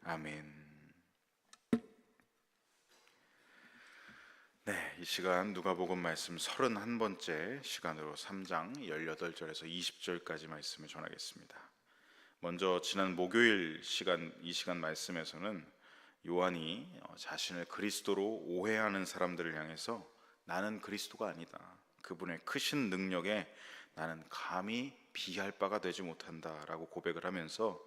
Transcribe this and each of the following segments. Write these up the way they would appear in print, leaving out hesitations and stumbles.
아멘. 네, 이 시간 누가복음 말씀 31번째 시간으로 3장 18절에서 20절까지 말씀을 전하겠습니다. 먼저 지난 목요일 이 시간 말씀에서는 요한이 자신을 그리스도로 오해하는 사람들을 향해서 나는 그리스도가 아니다, 그분의 크신 능력에 나는 감히 비할 바가 되지 못한다라고 고백을 하면서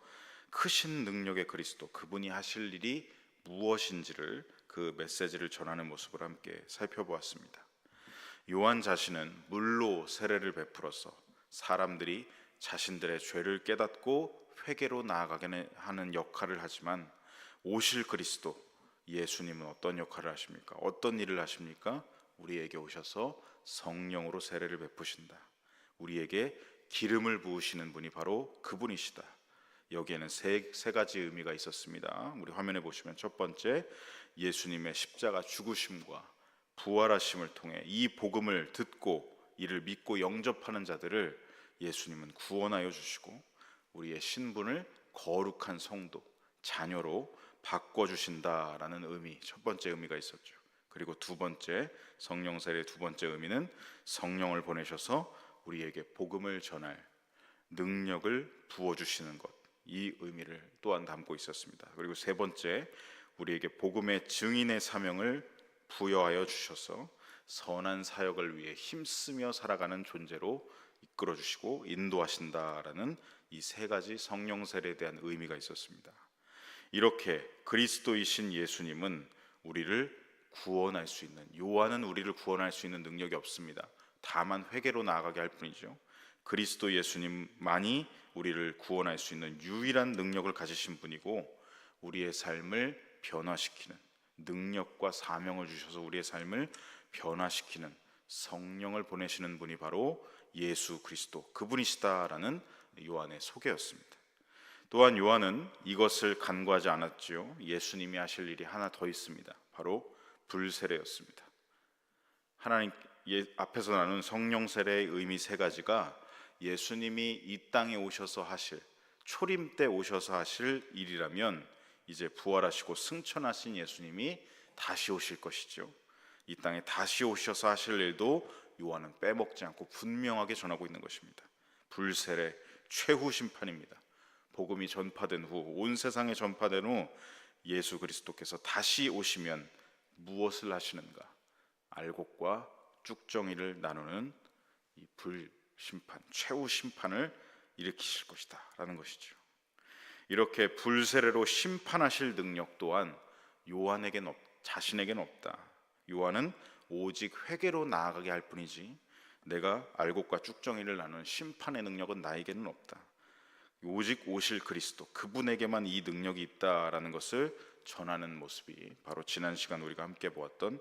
크신 능력의 그리스도, 그분이 하실 일이 무엇인지를, 그 메시지를 전하는 모습을 함께 살펴보았습니다. 요한 자신은 물로 세례를 베풀어서 사람들이 자신들의 죄를 깨닫고 회개로 나아가게 하는 역할을 하지만, 오실 그리스도 예수님은 어떤 역할을 하십니까? 어떤 일을 하십니까? 우리에게 오셔서 성령으로 세례를 베푸신다. 우리에게 기름을 부으시는 분이 바로 그분이시다. 여기에는 세 가지 의미가 있었습니다. 우리 화면에 보시면 첫 번째, 예수님의 십자가 죽으심과 부활하심을 통해 이 복음을 듣고 이를 믿고 영접하는 자들을 예수님은 구원하여 주시고 우리의 신분을 거룩한 성도, 자녀로 바꿔주신다라는 의미, 첫 번째 의미가 있었죠. 그리고 두 번째, 성령 세례의 두 번째 의미는 성령을 보내셔서 우리에게 복음을 전할 능력을 부어주시는 것, 이 의미를 또한 담고 있었습니다. 그리고 세 번째, 우리에게 복음의 증인의 사명을 부여하여 주셔서 선한 사역을 위해 힘쓰며 살아가는 존재로 이끌어 주시고 인도하신다라는 이 세 가지 성령 세례에 대한 의미가 있었습니다. 이렇게 그리스도이신 예수님은 우리를 구원할 수 있는, 요한은 우리를 구원할 수 있는 능력이 없습니다. 다만 회개로 나아가게 할 뿐이죠. 그리스도 예수님만이 우리를 구원할 수 있는 유일한 능력을 가지신 분이고, 우리의 삶을 변화시키는 능력과 사명을 주셔서 우리의 삶을 변화시키는 성령을 보내시는 분이 바로 예수 그리스도, 그분이시다라는 요한의 소개였습니다. 또한 요한은 이것을 간과하지 않았지요. 예수님이 하실 일이 하나 더 있습니다. 바로 불세례였습니다. 하나님 앞에서 나눈 성령 세례의 의미 세 가지가 예수님이 이 땅에 오셔서 하실, 초림 때 오셔서 하실 일이라면, 이제 부활하시고 승천하신 예수님이 다시 오실 것이죠. 이 땅에 다시 오셔서 하실 일도 요한은 빼먹지 않고 분명하게 전하고 있는 것입니다. 불세례, 최후 심판입니다. 복음이 전파된 후, 온 세상에 전파된 후 예수 그리스도께서 다시 오시면 무엇을 하시는가? 알곡과 쭉정이를 나누는 이 불심판, 최후 심판을 일으키실 것이다 라는 것이죠. 이렇게 불세례로 심판하실 능력 또한 자신에겐 없다. 요한은 오직 회개로 나아가게 할 뿐이지 내가 알곡과 쭉정이를 나누는 심판의 능력은 나에게는 없다. 오직 오실 그리스도, 그분에게만 이 능력이 있다라는 것을 전하는 모습이 바로 지난 시간 우리가 함께 보았던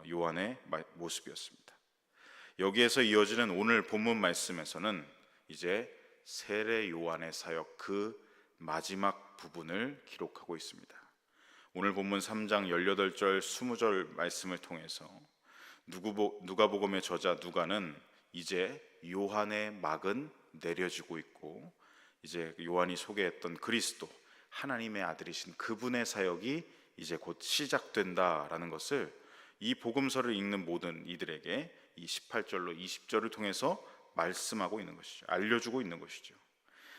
요한의 모습이었습니다. 여기에서 이어지는 오늘 본문 말씀에서는 이제 세례 요한의 사역 그 마지막 부분을 기록하고 있습니다. 오늘 본문 3장 18절 20절 말씀을 통해서 누가복음의 저자 누가는 이제 요한의 막은 내려지고 있고, 이제 요한이 소개했던 그리스도, 하나님의 아들이신 그분의 사역이 이제 곧 시작된다라는 것을 이 복음서를 읽는 모든 이들에게 이 18절로 20절을 통해서 말씀하고 있는 것이죠. 알려주고 있는 것이죠.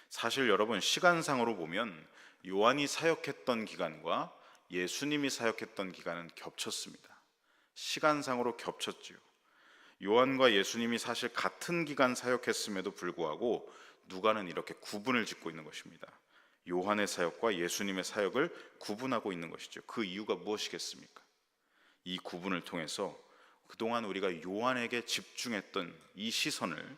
사실 여러분, 시간상으로 보면 요한이 사역했던 기간과 예수님이 사역했던 기간은 겹쳤습니다. 시간상으로 겹쳤지요. 요한과 예수님이 사실 같은 기간 사역했음에도 불구하고 누가는 이렇게 구분을 짓고 있는 것입니다. 요한의 사역과 예수님의 사역을 구분하고 있는 것이죠. 그 이유가 무엇이겠습니까? 이 구분을 통해서 그동안 우리가 요한에게 집중했던 이 시선을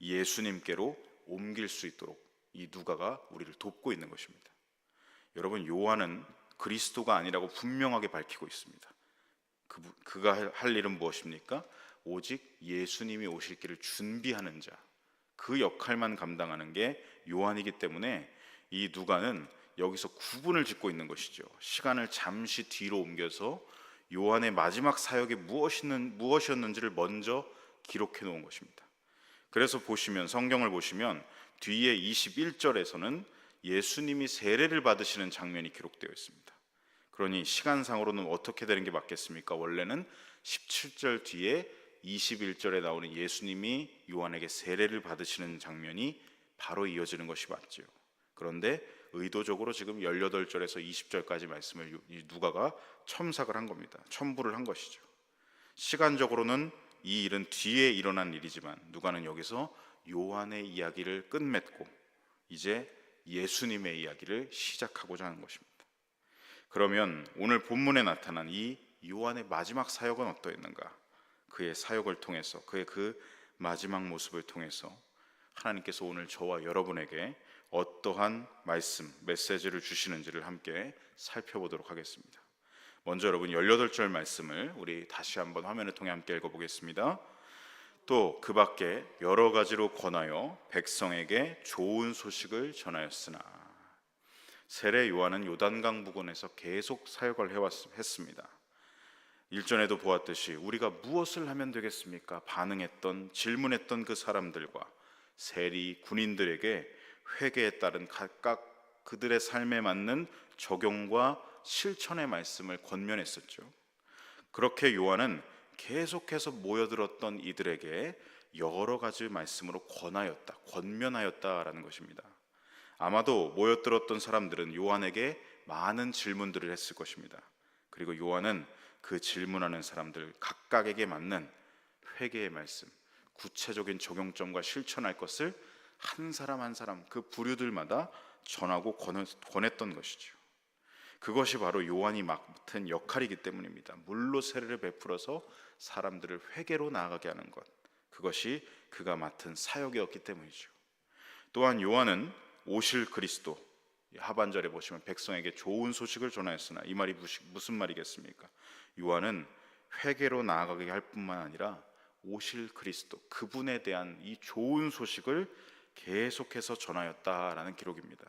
예수님께로 옮길 수 있도록 이 누가가 우리를 돕고 있는 것입니다. 여러분, 요한은 그리스도가 아니라고 분명하게 밝히고 있습니다. 그가 할 일은 무엇입니까? 오직 예수님이 오실 길을 준비하는 자, 그 역할만 감당하는 게 요한이기 때문에 이 누가는 여기서 구분을 짓고 있는 것이죠. 시간을 잠시 뒤로 옮겨서 요한의 마지막 사역이 무엇이었는지를 먼저 기록해 놓은 것입니다. 그래서 성경을 보시면 뒤에 21절에서는 예수님이 세례를 받으시는 장면이 기록되어 있습니다. 그러니 시간상으로는 어떻게 되는 게 맞겠습니까? 원래는 17절 뒤에 21절에 나오는 예수님이 요한에게 세례를 받으시는 장면이 바로 이어지는 것이 맞죠. 그런데 의도적으로 지금 18절에서 20절까지 말씀을 누가가 첨삭을 한 겁니다. 첨부를 한 것이죠. 시간적으로는 이 일은 뒤에 일어난 일이지만 누가는 여기서 요한의 이야기를 끝맺고 이제 예수님의 이야기를 시작하고자 하는 것입니다. 그러면 오늘 본문에 나타난 이 요한의 마지막 사역은 어떠했는가? 그의 사역을 통해서, 그의 그 마지막 모습을 통해서 하나님께서 오늘 저와 여러분에게 어떠한 말씀, 메시지를 주시는지를 함께 살펴보도록 하겠습니다. 먼저 여러분 18절 말씀을 우리 다시 한번 화면을 통해 함께 읽어보겠습니다. 또 그 밖에 여러 가지로 권하여 백성에게 좋은 소식을 전하였으나. 세례 요한은 요단강 부근에서 계속 사역을 했습니다. 일전에도 보았듯이 우리가 무엇을 하면 되겠습니까? 반응했던, 질문했던 그 사람들과 세리, 군인들에게 회개에 따른 각각 그들의 삶에 맞는 적용과 실천의 말씀을 권면했었죠. 그렇게 요한은 계속해서 모여들었던 이들에게 여러 가지 말씀으로 권하였다, 권면하였다라는 것입니다. 아마도 모여들었던 사람들은 요한에게 많은 질문들을 했을 것입니다. 그리고 요한은 그 질문하는 사람들 각각에게 맞는 회개의 말씀, 구체적인 적용점과 실천할 것을 한 사람 한 사람 그 부류들마다 전하고 권했던 것이죠. 그것이 바로 요한이 맡은 역할이기 때문입니다. 물로 세례를 베풀어서 사람들을 회개로 나아가게 하는 것, 그것이 그가 맡은 사역이었기 때문이죠. 또한 요한은 오실 그리스도, 하반절에 보시면 백성에게 좋은 소식을 전하였으나, 이 말이 무슨 말이겠습니까? 요한은 회개로 나아가게 할 뿐만 아니라 오실 그리스도, 그분에 대한 이 좋은 소식을 계속해서 전하였다라는 기록입니다.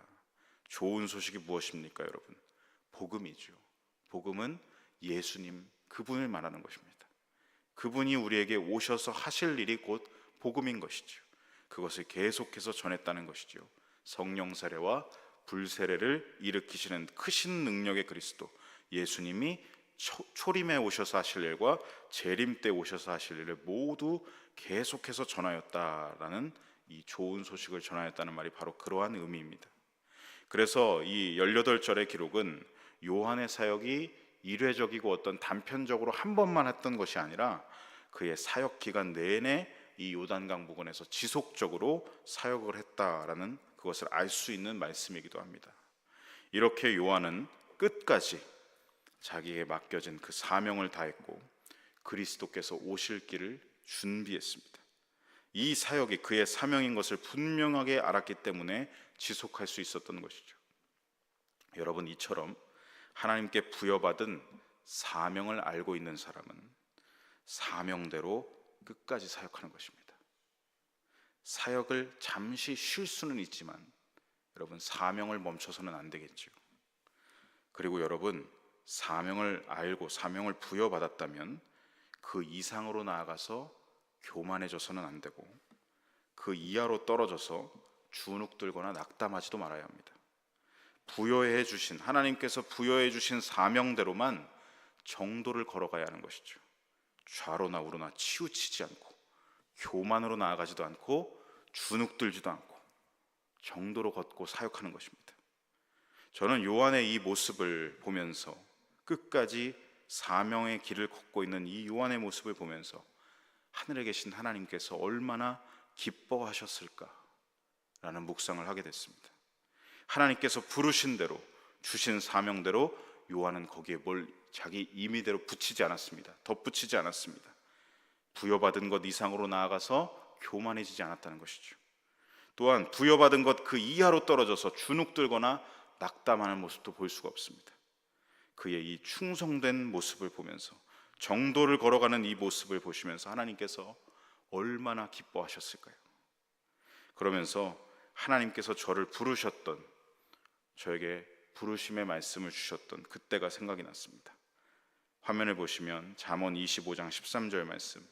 좋은 소식이 무엇입니까, 여러분? 복음이죠. 복음은 예수님, 그분을 말하는 것입니다. 그분이 우리에게 오셔서 하실 일이 곧 복음인 것이죠. 그것을 계속해서 전했다는 것이죠. 성령 세례와 불세례를 일으키시는 크신 능력의 그리스도, 예수님이 초림에 오셔서 하실 일과 재림 때 오셔서 하실 일을 모두 계속해서 전하였다라는, 이 좋은 소식을 전하였다는 말이 바로 그러한 의미입니다. 그래서 이 18절의 기록은 요한의 사역이 일회적이고 어떤 단편적으로 한 번만 했던 것이 아니라 그의 사역 기간 내내 이 요단강 부근에서 지속적으로 사역을 했다라는 그것을 알 수 있는 말씀이기도 합니다. 이렇게 요한은 끝까지 자기에게 맡겨진 그 사명을 다했고 그리스도께서 오실 길을 준비했습니다. 이 사역이 그의 사명인 것을 분명하게 알았기 때문에 지속할 수 있었던 것이죠. 여러분, 이처럼 하나님께 부여받은 사명을 알고 있는 사람은 사명대로 끝까지 사역하는 것입니다. 사역을 잠시 쉴 수는 있지만 여러분, 사명을 멈춰서는 안 되겠죠. 그리고 여러분, 사명을 알고 사명을 부여받았다면 그 이상으로 나아가서 교만해져서는 안 되고 그 이하로 떨어져서 주눅들거나 낙담하지도 말아야 합니다. 부여해 주신, 하나님께서 부여해 주신 사명대로만 정도를 걸어가야 하는 것이죠. 좌로나 우로나 치우치지 않고 교만으로 나아가지도 않고 주눅들지도 않고 정도로 걷고 사역하는 것입니다. 저는 요한의 이 모습을 보면서, 끝까지 사명의 길을 걷고 있는 이 요한의 모습을 보면서 하늘에 계신 하나님께서 얼마나 기뻐하셨을까라는 묵상을 하게 됐습니다. 하나님께서 부르신 대로, 주신 사명대로 요한은 거기에 뭘 자기 임의대로 붙이지 않았습니다. 덧붙이지 않았습니다. 부여받은 것 이상으로 나아가서 교만해지지 않았다는 것이죠. 또한 부여받은 것 그 이하로 떨어져서 주눅들거나 낙담하는 모습도 볼 수가 없습니다. 그의 이 충성된 모습을 보면서, 정도를 걸어가는 이 모습을 보시면서 하나님께서 얼마나 기뻐하셨을까요? 그러면서 하나님께서 저를 부르셨던, 저에게 부르심의 말씀을 주셨던 그때가 생각이 났습니다. 화면을 보시면 잠언 25장 13절 말씀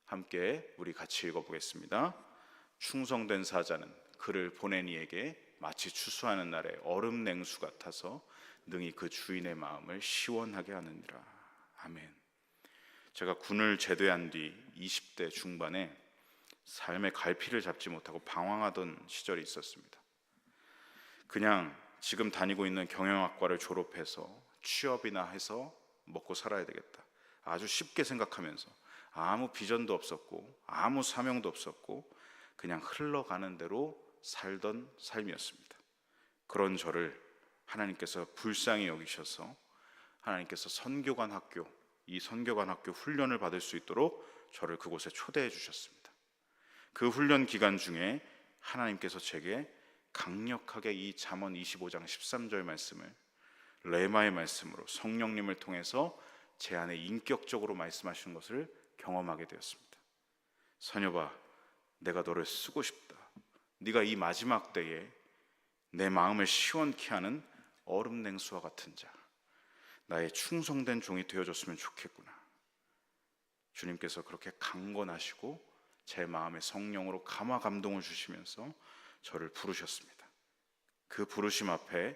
함께 우리 같이 읽어보겠습니다. 충성된 사자는 그를 보낸 이에게 마치 추수하는 날에 얼음 냉수 같아서 능히 그 주인의 마음을 시원하게 하느니라. 아멘. 제가 군을 제대한 뒤 20대 중반에 삶의 갈피를 잡지 못하고 방황하던 시절이 있었습니다. 그냥 지금 다니고 있는 경영학과를 졸업해서 취업이나 해서 먹고 살아야 되겠다, 아주 쉽게 생각하면서 아무 비전도 없었고 아무 사명도 없었고 그냥 흘러가는 대로 살던 삶이었습니다. 그런 저를 하나님께서 불쌍히 여기셔서 하나님께서 선교관 학교, 이 선교관 학교 훈련을 받을 수 있도록 저를 그곳에 초대해 주셨습니다. 그 훈련 기간 중에 하나님께서 제게 강력하게 이 잠언 25장 13절 말씀을 레마의 말씀으로 성령님을 통해서 제 안에 인격적으로 말씀하시는 것을 경험하게 되었습니다. 선여봐, 내가 너를 쓰고 싶다. 네가 이 마지막 때에 내 마음을 시원케 하는 얼음 냉수와 같은 자, 나의 충성된 종이 되어줬으면 좋겠구나. 주님께서 그렇게 강권하시고 제 마음에 성령으로 감화 감동을 주시면서 저를 부르셨습니다. 그 부르심 앞에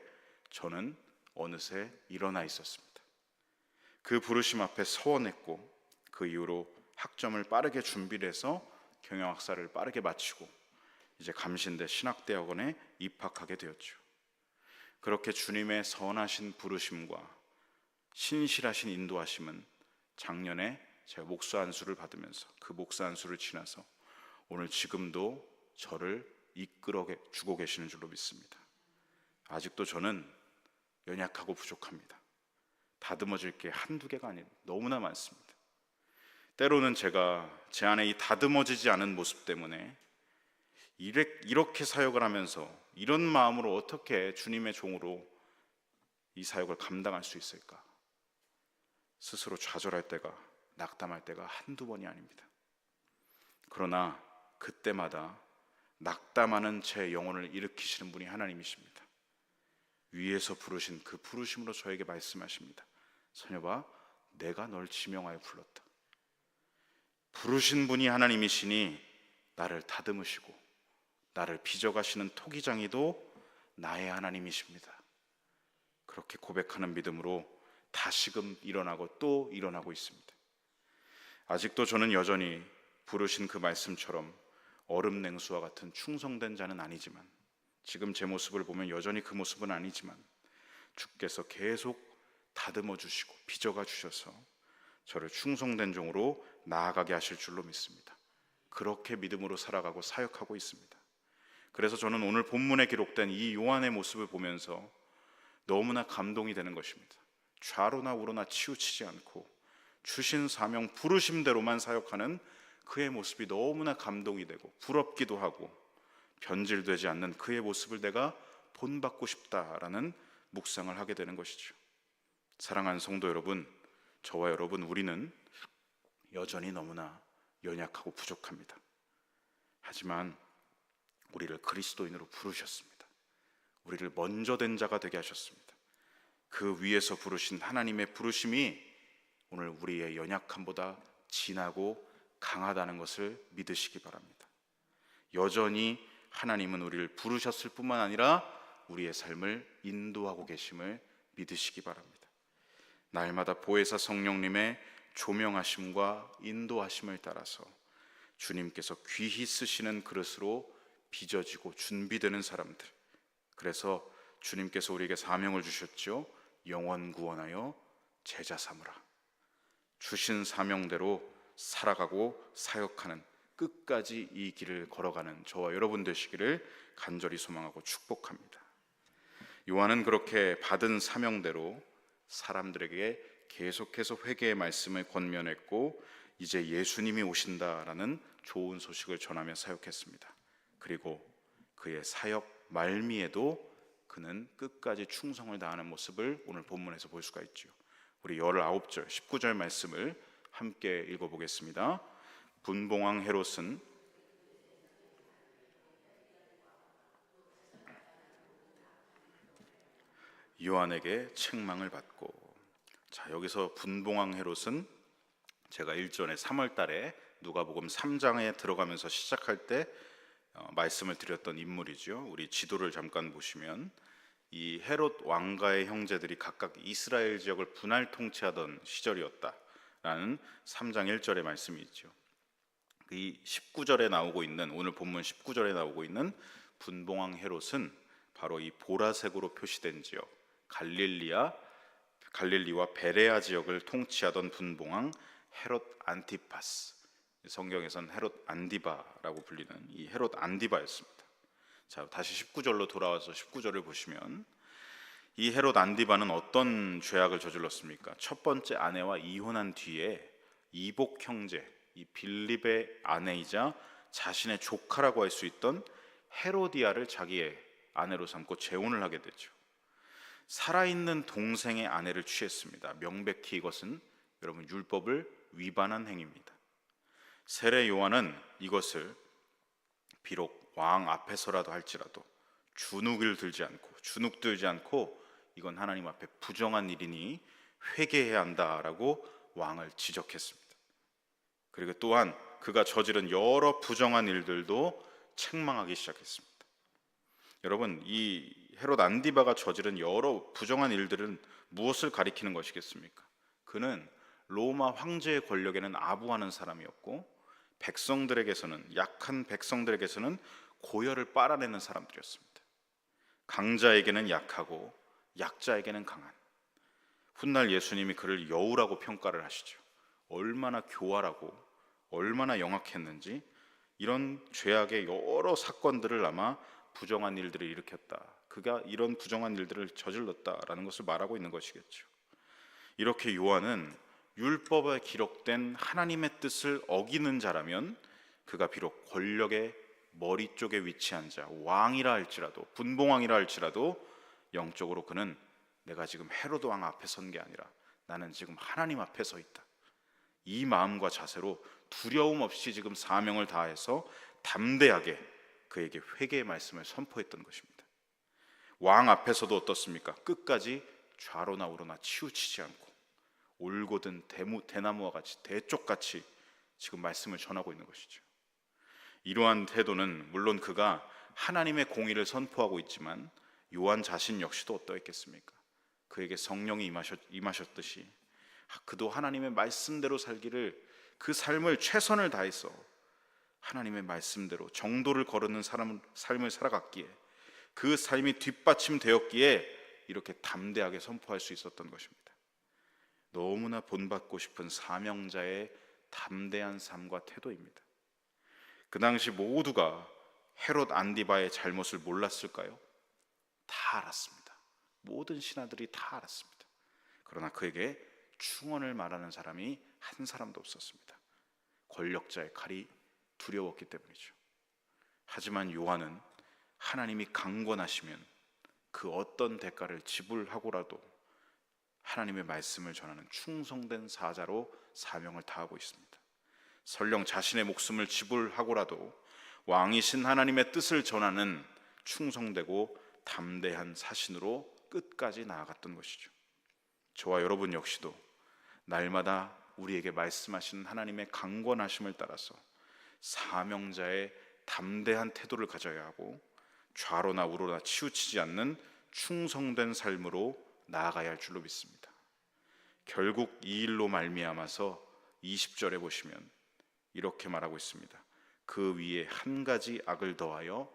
저는 어느새 일어나 있었습니다. 그 부르심 앞에 서원했고 그 이후로 학점을 빠르게 준비를 해서 경영학사를 빠르게 마치고 이제 감신대 신학대학원에 입학하게 되었죠. 그렇게 주님의 선하신 부르심과 신실하신 인도하심은 작년에 제가 목사 안수를 받으면서 그 목사 안수를 지나서 오늘 지금도 저를 이끌어 주고 계시는 줄로 믿습니다. 아직도 저는 연약하고 부족합니다. 다듬어질 게 한두 개가 아니라 너무나 많습니다. 때로는 제가 제 안에 이 다듬어지지 않은 모습 때문에 이렇게 사역을 하면서 이런 마음으로 어떻게 주님의 종으로 이 사역을 감당할 수 있을까? 스스로 좌절할 때가, 낙담할 때가 한두 번이 아닙니다. 그러나 그때마다 낙담하는 제 영혼을 일으키시는 분이 하나님이십니다. 위에서 부르신 그 부르심으로 저에게 말씀하십니다. 선여봐, 내가 널 지명하여 불렀다. 부르신 분이 하나님이시니 나를 다듬으시고 나를 빚어가시는 토기장이도 나의 하나님이십니다. 그렇게 고백하는 믿음으로 다시금 일어나고 또 일어나고 있습니다. 아직도 저는 여전히 부르신 그 말씀처럼 얼음 냉수와 같은 충성된 자는 아니지만, 지금 제 모습을 보면 여전히 그 모습은 아니지만 주께서 계속 다듬어 주시고 빚어가 주셔서 저를 충성된 종으로 나아가게 하실 줄로 믿습니다. 그렇게 믿음으로 살아가고 사역하고 있습니다. 그래서 저는 오늘 본문에 기록된 이 요한의 모습을 보면서 너무나 감동이 되는 것입니다. 좌로나 우로나 치우치지 않고 주신 사명 부르심대로만 사역하는 그의 모습이 너무나 감동이 되고 부럽기도 하고 변질되지 않는 그의 모습을 내가 본받고 싶다라는 묵상을 하게 되는 것이죠. 사랑하는 성도 여러분, 저와 여러분, 우리는 여전히 너무나 연약하고 부족합니다. 하지만 우리를 그리스도인으로 부르셨습니다. 우리를 먼저 된 자가 되게 하셨습니다. 그 위에서 부르신 하나님의 부르심이 오늘 우리의 연약함보다 진하고 강하다는 것을 믿으시기 바랍니다. 여전히 하나님은 우리를 부르셨을 뿐만 아니라 우리의 삶을 인도하고 계심을 믿으시기 바랍니다. 날마다 보혜사 성령님의 조명하심과 인도하심을 따라서 주님께서 귀히 쓰시는 그릇으로 빚어지고 준비되는 사람들, 그래서 주님께서 우리에게 사명을 주셨죠. 영원 구원하여 제자 삼으라. 주신 사명대로 살아가고 사역하는, 끝까지 이 길을 걸어가는 저와 여러분 되시기를 간절히 소망하고 축복합니다. 요한은 그렇게 받은 사명대로 사람들에게 계속해서 회개의 말씀을 권면했고 이제 예수님이 오신다라는 좋은 소식을 전하며 사역했습니다. 그리고 그의 사역 말미에도 그는 끝까지 충성을 다하는 모습을 오늘 본문에서 볼 수가 있죠. 우리 19절 19절 말씀을 함께 읽어보겠습니다. 분봉왕 헤롯은 요한에게 책망을 받고, 자, 여기서 분봉왕 헤롯은 제가 일전에 3월 달에 누가복음 3장에 들어가면서 시작할 때 말씀을 드렸던 인물이죠. 우리 지도를 잠깐 보시면 이 헤롯 왕가의 형제들이 각각 이스라엘 지역을 분할 통치하던 시절이었다라는 3장 1절의 말씀이 있죠. 이 19절에 나오고 있는, 오늘 본문 19절에 나오고 있는 분봉왕 헤롯은 바로 이 보라색으로 표시된 지역 갈릴리와 베레아 지역을 통치하던 분봉왕 헤롯 안티파스, 성경에서는 헤롯 안디바라고 불리는 이 헤롯 안디바였습니다. 자, 다시 19절로 돌아와서 19절을 보시면 이 헤롯 안디바는 어떤 죄악을 저질렀습니까? 첫 번째 아내와 이혼한 뒤에 이복 형제, 이 빌립의 아내이자 자신의 조카라고 할 수 있던 헤로디아를 자기의 아내로 삼고 재혼을 하게 되죠. 살아있는 동생의 아내를 취했습니다. 명백히 이것은 여러분 율법을 위반한 행위입니다. 세례 요한은 이것을 비록 왕 앞에서라도 할지라도 주눅 들지 않고 이건 하나님 앞에 부정한 일이니 회개해야 한다라고 왕을 지적했습니다. 그리고 또한 그가 저지른 여러 부정한 일들도 책망하기 시작했습니다. 여러분, 이 헤롯 안디바가 저지른 여러 부정한 일들은 무엇을 가리키는 것이겠습니까? 그는 로마 황제의 권력에는 아부하는 사람이었고 약한 백성들에게서는 고열을 빨아내는 사람들이었습니다. 강자에게는 약하고 약자에게는 강한. 훗날 예수님이 그를 여우라고 평가를 하시죠. 얼마나 교활하고 얼마나 영악했는지, 이런 죄악의 여러 사건들을 아마 부정한 일들을 일으켰다, 그가 이런 부정한 일들을 저질렀다라는 것을 말하고 있는 것이겠죠. 이렇게 요한은 율법에 기록된 하나님의 뜻을 어기는 자라면 그가 비록 권력의 머리 쪽에 위치한 자, 왕이라 할지라도, 분봉왕이라 할지라도 영적으로 그는 내가 지금 헤로드 왕 앞에 선 게 아니라 나는 지금 하나님 앞에 서 있다, 이 마음과 자세로 두려움 없이 지금 사명을 다해서 담대하게 그에게 회개의 말씀을 선포했던 것입니다. 왕 앞에서도 어떻습니까? 끝까지 좌로나 우로나 치우치지 않고 올곧은 대나무와 같이, 대쪽같이 지금 말씀을 전하고 있는 것이죠. 이러한 태도는 물론 그가 하나님의 공의를 선포하고 있지만 요한 자신 역시도 어떠했겠습니까? 그에게 성령이 임하셨듯이 그도 하나님의 말씀대로 살기를, 그 삶을 최선을 다해서 하나님의 말씀대로 정도를 거르는 삶을 살아갔기에, 그 삶이 뒷받침되었기에 이렇게 담대하게 선포할 수 있었던 것입니다. 너무나 본받고 싶은 사명자의 담대한 삶과 태도입니다. 그 당시 모두가 헤롯 안디바의 잘못을 몰랐을까요? 다 알았습니다. 모든 신하들이 다 알았습니다. 그러나 그에게 충언을 말하는 사람이 한 사람도 없었습니다. 권력자의 칼이 두려웠기 때문이죠. 하지만 요한은 하나님이 강권하시면 그 어떤 대가를 지불하고라도 하나님의 말씀을 전하는 충성된 사자로 사명을 다하고 있습니다. 설령 자신의 목숨을 지불하고라도 왕이신 하나님의 뜻을 전하는 충성되고 담대한 사신으로 끝까지 나아갔던 것이죠. 저와 여러분 역시도 날마다 우리에게 말씀하시는 하나님의 강권하심을 따라서 사명자의 담대한 태도를 가져야 하고 좌로나 우로나 치우치지 않는 충성된 삶으로 나아가야 할 줄로 믿습니다. 결국 이 일로 말미암아서 20절에 보시면 이렇게 말하고 있습니다. 그 위에 한 가지 악을 더하여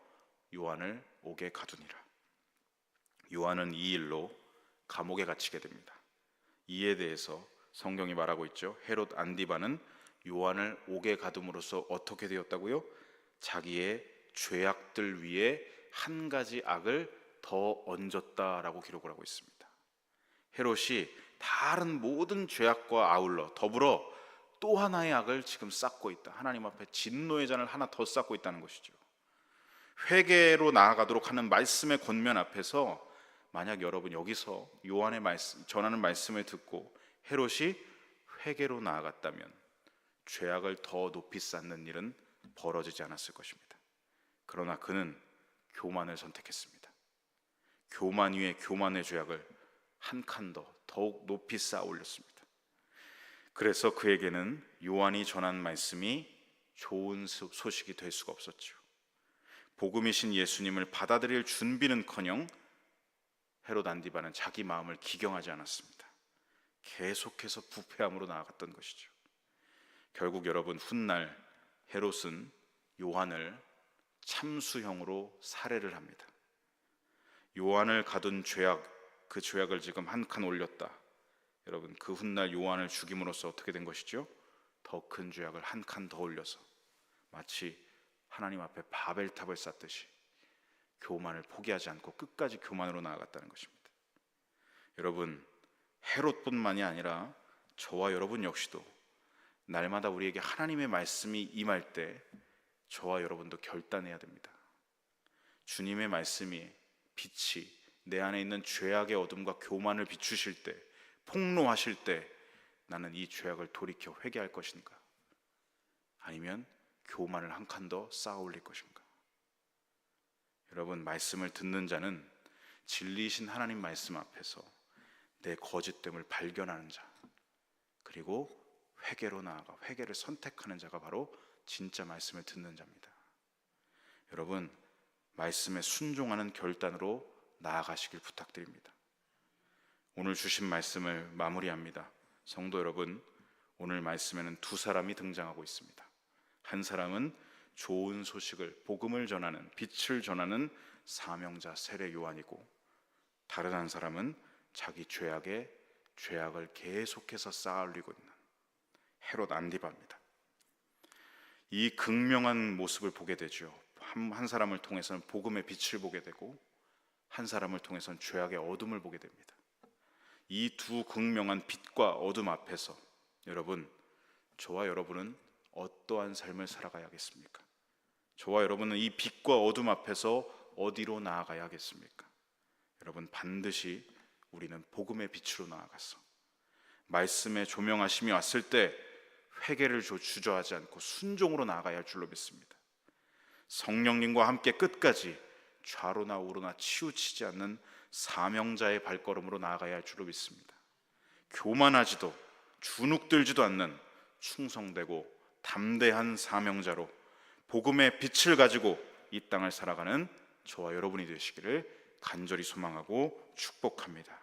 요한을 옥에 가두니라. 요한은 이 일로 감옥에 갇히게 됩니다. 이에 대해서 성경이 말하고 있죠. 헤롯 안디바는 요한을 옥에 가둠으로써 어떻게 되었다고요? 자기의 죄악들 위에 한 가지 악을 더 얹었다라고 기록을 하고 있습니다. 헤롯이 다른 모든 죄악과 아울러 더불어 또 하나의 악을 지금 쌓고 있다. 하나님 앞에 진노의 잔을 하나 더 쌓고 있다는 것이죠. 회개로 나아가도록 하는 말씀의 권면 앞에서 만약 여러분 여기서 요한의 말씀, 전하는 말씀을 듣고 헤롯이 회개로 나아갔다면 죄악을 더 높이 쌓는 일은 벌어지지 않았을 것입니다. 그러나 그는 교만을 선택했습니다. 교만 위에 교만의 죄악을 한 칸 더 더욱 높이 쌓아 올렸습니다. 그래서 그에게는 요한이 전한 말씀이 좋은 소식이 될 수가 없었죠. 복음이신 예수님을 받아들일 준비는커녕 헤롯 안디바는 자기 마음을 기경하지 않았습니다. 계속해서 부패함으로 나아갔던 것이죠. 결국 여러분, 훗날 헤롯은 요한을 참수형으로 살해를 합니다. 요한을 가둔 죄악, 그 죄악을 지금 한 칸 올렸다. 여러분, 그 훗날 요한을 죽임으로써 어떻게 된 것이죠? 더 큰 죄악을 한 칸 더 올려서 마치 하나님 앞에 바벨탑을 쌓듯이 교만을 포기하지 않고 끝까지 교만으로 나아갔다는 것입니다. 여러분, 헤롯뿐만이 아니라 저와 여러분 역시도 날마다 우리에게 하나님의 말씀이 임할 때 저와 여러분도 결단해야 됩니다. 주님의 말씀이, 빛이 내 안에 있는 죄악의 어둠과 교만을 비추실 때, 폭로하실 때 나는 이 죄악을 돌이켜 회개할 것인가? 아니면 교만을 한 칸 더 쌓아 올릴 것인가? 여러분, 말씀을 듣는 자는 진리이신 하나님 말씀 앞에서 내 거짓됨을 발견하는 자, 그리고 회개로 나아가 회개를 선택하는 자가 바로 진짜 말씀을 듣는 자입니다. 여러분, 말씀에 순종하는 결단으로 나아가시길 부탁드립니다. 오늘 주신 말씀을 마무리합니다. 성도 여러분, 오늘 말씀에는 두 사람이 등장하고 있습니다. 한 사람은 좋은 소식을, 복음을 전하는, 빛을 전하는 사명자 세례 요한이고, 다른 한 사람은 자기 죄악을 계속해서 쌓아올리고 있는 헤롯 안디바입니다. 이 극명한 모습을 보게 되죠. 한 사람을 통해서는 복음의 빛을 보게 되고, 한 사람을 통해서는 죄악의 어둠을 보게 됩니다. 이 두 극명한 빛과 어둠 앞에서 여러분, 저와 여러분은 어떠한 삶을 살아가야겠습니까? 저와 여러분은 이 빛과 어둠 앞에서 어디로 나아가야 하겠습니까? 여러분, 반드시 우리는 복음의 빛으로 나아가서 말씀의 조명하심이 왔을 때 회개를 주저하지 않고 순종으로 나아가야 할 줄로 믿습니다. 성령님과 함께 끝까지 좌로나 우로나 치우치지 않는 사명자의 발걸음으로 나아가야 할 줄로 믿습니다. 교만하지도 주눅들지도 않는 충성되고 담대한 사명자로 복음의 빛을 가지고 이 땅을 살아가는 저와 여러분이 되시기를 간절히 소망하고 축복합니다.